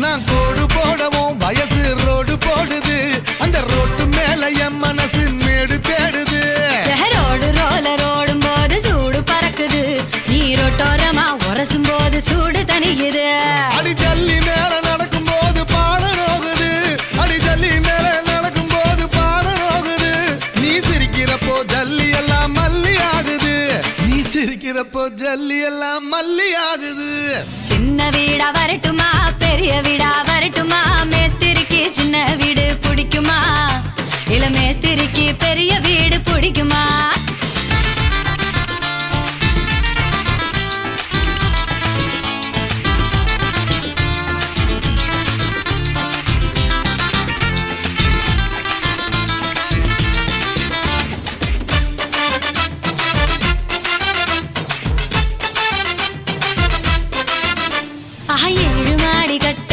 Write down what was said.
நான் கோடு போடவும் வயசு ரோடு போடுது, அந்த ரோட்டு மேல என் மனசு மேடு தேடுது. ரோடு ரோலர் ஓடும் போது சூடு பறக்குது, நீ ரோட்டோரமா உரசும் போது சூடு தணிக்குது. அடி ஜல்லி மேல நடக்கும் போது பாட நோகுது, அடி ஜல்லி மேல நடக்கும் போது பாட நோகுது. நீ சிரிக்கிறப்போ ஜல்லி எல்லாம் மல்லி ஆகுது, நீ சிரிக்கிறப்போ ஜல்லி எல்லாம் மல்லி ஆகுது. சின்ன வீடா வரட்டுமா பெரிய வீடா